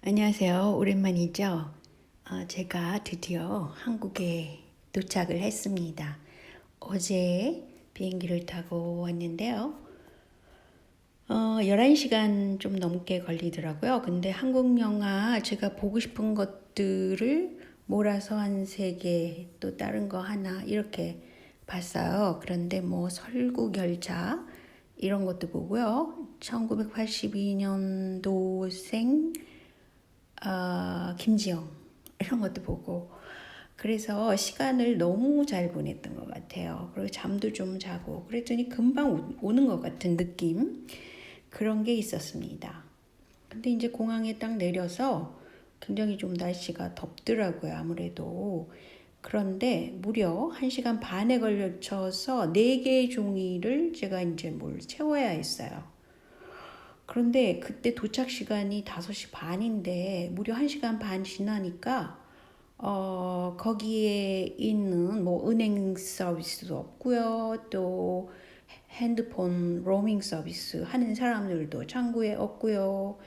안녕하세요. 오랜만이죠? 제가 드디어 한국에 도착을 했습니다. 어제 비행기를 타고 왔는데요. 11시간 좀 넘게 걸리더라고요. 근데 한국 영화 제가 보고 싶은 것들을 몰아서 한 3개, 또 다른 거 하나 이렇게 봤어요. 그런데 뭐 설국열차 이런 것도 보고요. 1982년도생 김지영 이런 것도 보고 그래서 시간을 너무 잘 보냈던 것 같아요. 그리고 잠도 좀 자고 그랬더니 금방 오는 것 같은 느낌 그런 게 있었습니다. 근데 이제 공항에 딱 내려서 굉장히 좀 날씨가 덥더라고요. 아무래도. 그런데 무려 1시간 반에 걸쳐서 4개의 종이를 제가 이제 뭘 채워야 했어요. 그런데 그때 도착 시간이 5시 반인데 무려 1시간 반 지나니까 거기에 있는 뭐 은행 서비스도 없고요. 또 핸드폰 로밍 서비스 하는 사람들도 창구에 없고요.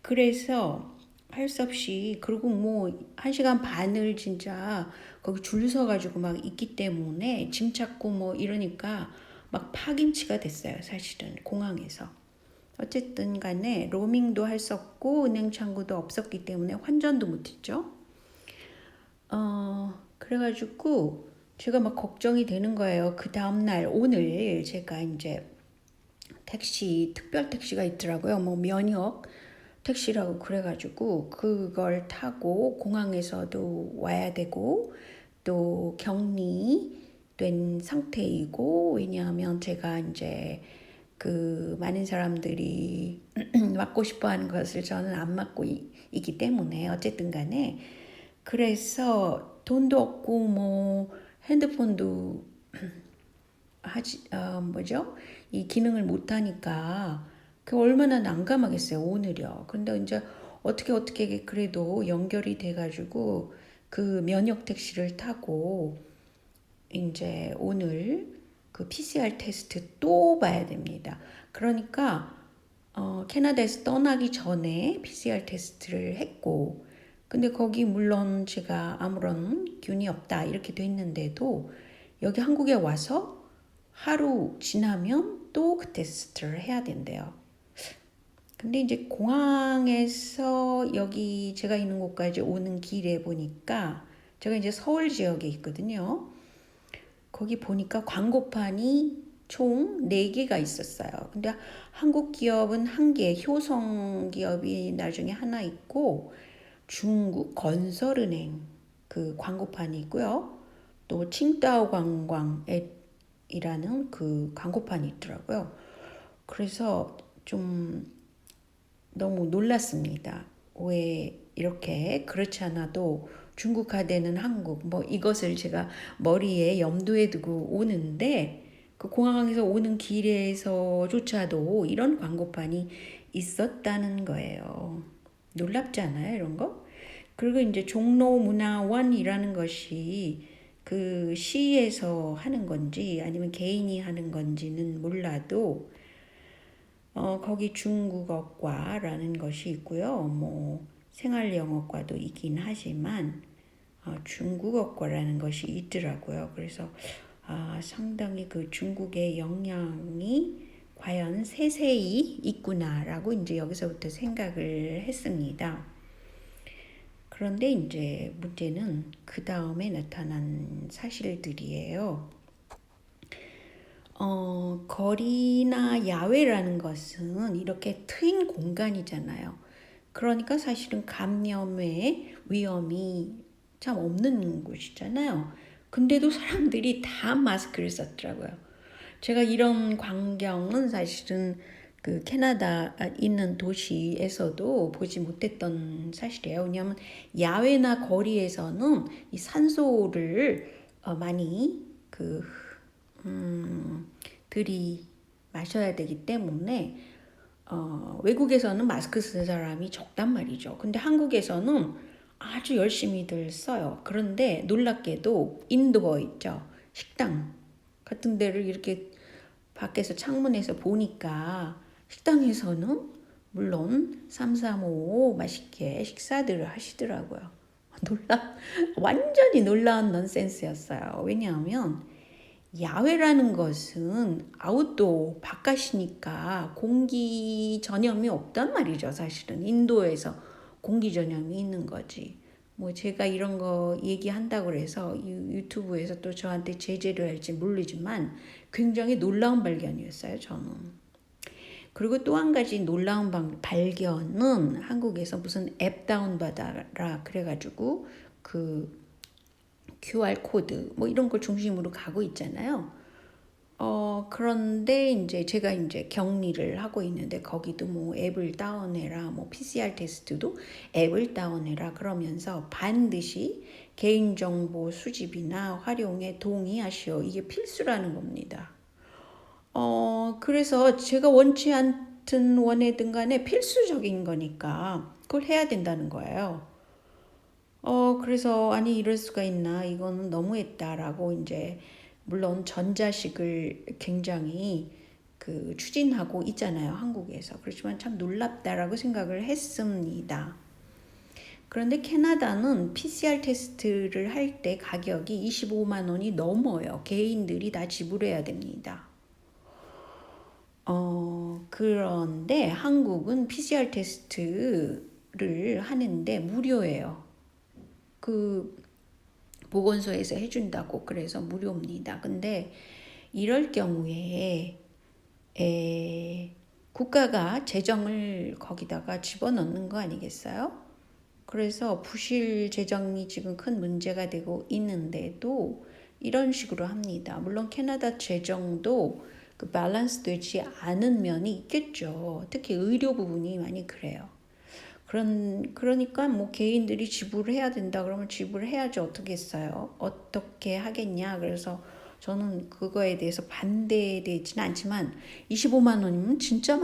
그래서 할 수 없이 그리고 뭐 1시간 반을 진짜 거기 줄 서가지고 막 있기 때문에 짐 찾고 뭐 이러니까 막 파김치가 됐어요. 사실은 공항에서. 어쨌든 간에 로밍도 할 수 없고 은행 창구도 없었기 때문에 환전도 못했죠. 그래가지고 제가 막 걱정이 되는 거예요. 그 다음날 오늘 제가 이제 택시 특별 택시가 있더라고요. 뭐 면역 택시라고 그래가지고 그걸 타고 공항에서도 와야 되고 또 격리된 상태이고 왜냐하면 제가 이제 그 많은 사람들이 맞고 싶어 하는 것을 저는 안 맞고 있기 때문에 어쨌든 간에 그래서 돈도 없고 뭐 핸드폰도 뭐죠? 이 기능을 못 하니까 그 얼마나 난감하겠어요, 오늘이요. 근데 이제 어떻게 그래도 연결이 돼가지고 그 면역 택시를 타고 이제 오늘 그 PCR 테스트 또 봐야 됩니다. 그러니까 캐나다에서 떠나기 전에 PCR 테스트를 했고, 근데 거기 물론 제가 아무런 균이 없다 이렇게 돼 있는데도 여기 한국에 와서 하루 지나면 또 그 테스트를 해야 된대요. 근데 이제 공항에서 여기 제가 있는 곳까지 오는 길에 보니까 제가 이제 서울 지역에 있거든요. 거기 보니까 광고판이 총 4개가 있었어요. 근데 한국 기업은 1개, 효성 기업이 나중에 하나 있고 중국 건설은행 그 광고판이 있고요. 또 칭다오 관광이라는 그 광고판이 있더라고요. 그래서 좀 너무 놀랐습니다. 왜 이렇게 그렇지 않아도 중국화되는 한국 뭐 이것을 제가 머리에 염두에 두고 오는데 그 공항에서 오는 길에서조차도 이런 광고판이 있었다는 거예요. 놀랍지 않아요, 이런 거? 그리고 이제 종로문화원이라는 것이 그 시에서 하는 건지 아니면 개인이 하는 건지는 몰라도 거기 중국어과라는 것이 있고요. 뭐 생활영어과도 있긴 하지만 중국어과라는 것이 있더라고요. 그래서 상당히 그 중국의 영향이 과연 세세히 있구나라고 이제 여기서부터 생각을 했습니다. 그런데 이제 문제는 그 다음에 나타난 사실들이에요. 거리나 야외라는 것은 이렇게 트인 공간이잖아요. 그러니까 사실은 감염의 위험이 참 없는 곳이잖아요. 근데도 사람들이 다 마스크를 썼더라고요. 제가 이런 광경은 사실은 그 캐나다 있는 도시에서도 보지 못했던 사실이에요. 왜냐하면 야외나 거리에서는 이 산소를 많이 들이 마셔야 되기 때문에 외국에서는 마스크 쓰는 사람이 적단 말이죠. 근데 한국에서는 아주 열심히들 써요. 그런데 놀랍게도 인도어 있죠. 식당 같은 데를 이렇게 밖에서 창문에서 보니까 식당에서는 물론 335 맛있게 식사들을 하시더라고요. 완전히 놀라운 넌센스였어요. 왜냐하면 야외라는 것은 아웃도어 바깥이니까 공기 전염이 없단 말이죠. 사실은 인도에서 공기 전염이 있는 거지. 뭐 제가 이런 거 얘기한다고 해서 유튜브에서 또 저한테 제재를 할지 모르지만 굉장히 놀라운 발견이었어요. 저는. 그리고 또 한 가지 놀라운 발견은 한국에서 무슨 앱 다운받아라 그래가지고 그 QR 코드 뭐 이런 걸 중심으로 가고 있잖아요. 그런데 이제 제가 이제 격리를 하고 있는데 거기도 뭐 앱을 다운해라, 뭐 PCR 테스트도 앱을 다운해라 그러면서 반드시 개인정보 수집이나 활용에 동의하시오. 이게 필수라는 겁니다. 그래서 제가 원치 않든 원하든 간에 필수적인 거니까 그걸 해야 된다는 거예요. 그래서 아니 이럴 수가 있나 이거는 너무했다라고 이제 물론 전자식을 굉장히 그 추진하고 있잖아요 한국에서. 그렇지만 참 놀랍다라고 생각을 했습니다. 그런데 캐나다는 PCR 테스트를 할 때 가격이 25만 원이 넘어요. 개인들이 다 지불해야 됩니다. 그런데 한국은 PCR 테스트를 하는데 무료예요. 그 보건소에서 해준다고 그래서 무료입니다. 근데 이럴 경우에 국가가 재정을 거기다가 집어넣는 거 아니겠어요? 그래서 부실 재정이 지금 큰 문제가 되고 있는데도 이런 식으로 합니다. 물론 캐나다 재정도 그 밸런스 되지 않은 면이 있겠죠. 특히 의료 부분이 많이 그래요. 그러니까 뭐 개인들이 지불을 해야 된다 그러면 지불을 해야지 어떻겠어요? 어떻게 하겠냐. 그래서 저는 그거에 대해서 반대되지는 않지만 25만 원이면 진짜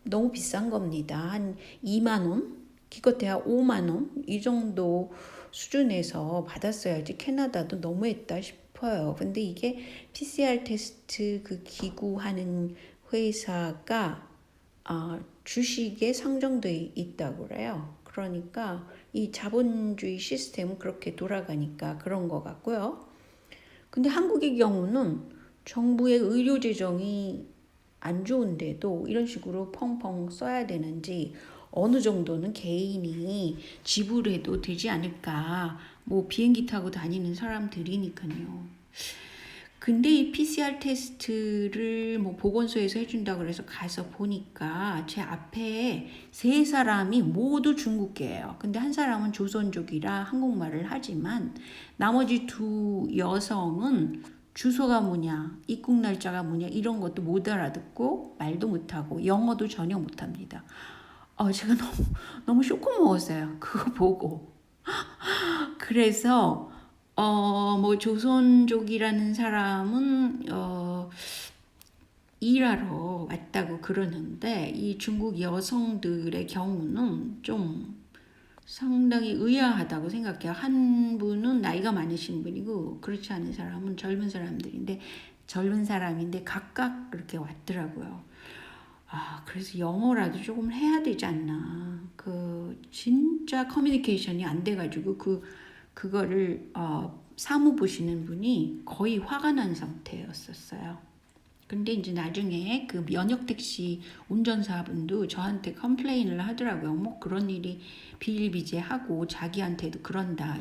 너무 비싼 겁니다. 한 2만 원? 기껏해야 5만 원? 이 정도 수준에서 받았어야지 캐나다도 너무했다 싶어요. 근데 이게 PCR 테스트 그 기구 하는 회사가 주식에 상정돼 있다고 그래요. 그러니까 이 자본주의 시스템은 그렇게 돌아가니까 그런 것 같고요. 근데 한국의 경우는 정부의 의료 재정이 안 좋은데도 이런 식으로 펑펑 써야 되는지 어느 정도는 개인이 지불해도 되지 않을까. 뭐 비행기 타고 다니는 사람들이니까요. 근데 이 PCR 테스트를 뭐 보건소에서 해준다 그래서 가서 보니까 제 앞에 세 사람이 모두 중국계예요. 근데 한 사람은 조선족이라 한국말을 하지만 나머지 두 여성은 주소가 뭐냐, 입국 날짜가 뭐냐 이런 것도 못 알아듣고 말도 못하고 영어도 전혀 못합니다. 제가 너무 쇼크 먹었어요. 그거 보고. 그래서 뭐 조선족이라는 사람은 일하러 왔다고 그러는데 이 중국 여성들의 경우는 좀 상당히 의아하다고 생각해요. 한 분은 나이가 많으신 분이고 그렇지 않은 사람은 젊은 사람인데 각각 그렇게 왔더라고요. 그래서 영어라도 조금 해야 되지 않나. 진짜 커뮤니케이션이 안 돼가지고 그거를 사무 보시는 분이 거의 화가 난 상태였었어요. 근데 이제 나중에 그 면역 택시 운전사분도 저한테 컴플레인을 하더라고요. 뭐 그런 일이 비일비재하고 자기한테도 그런다.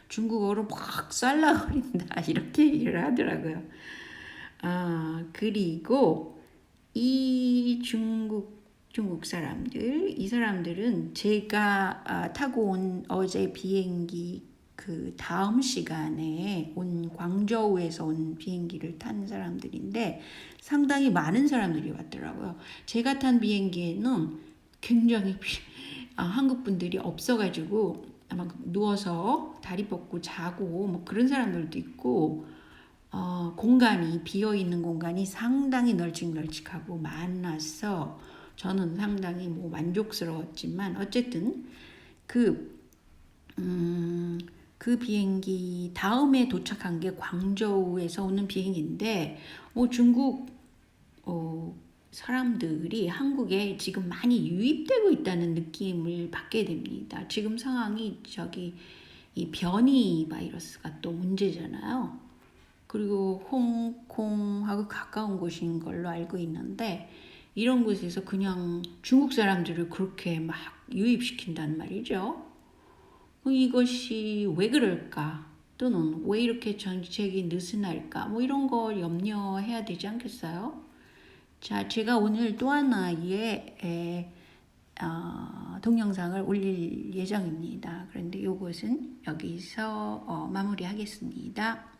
중국어로 막 쌀라거린다. 이렇게 얘기를 하더라고요. 그리고 이 중국 사람들, 이 사람들은 제가 타고 온 어제 비행기 그 다음 시간에 온 광저우에서 온 비행기를 탄 사람들인데 상당히 많은 사람들이 왔더라고요. 제가 탄 비행기에는 굉장히 한국 분들이 없어가지고 아마 누워서 다리 뻗고 자고 뭐 그런 사람들도 있고 공간이 비어있는 공간이 상당히 널찍널찍하고 많아서 저는 상당히 뭐 만족스러웠지만 어쨌든 그 비행기 다음에 도착한 게 광저우에서 오는 비행기인데 뭐 중국 사람들이 한국에 지금 많이 유입되고 있다는 느낌을 받게 됩니다. 지금 상황이 이 변이 바이러스가 또 문제잖아요. 그리고 홍콩하고 가까운 곳인 걸로 알고 있는데 이런 곳에서 그냥 중국 사람들을 그렇게 막 유입시킨단 말이죠. 이것이 왜 그럴까? 또는 왜 이렇게 정책이 느슨할까? 뭐 이런 거 염려해야 되지 않겠어요? 자, 제가 오늘 또 하나의 동영상을 올릴 예정입니다. 그런데 이것은 여기서 마무리하겠습니다.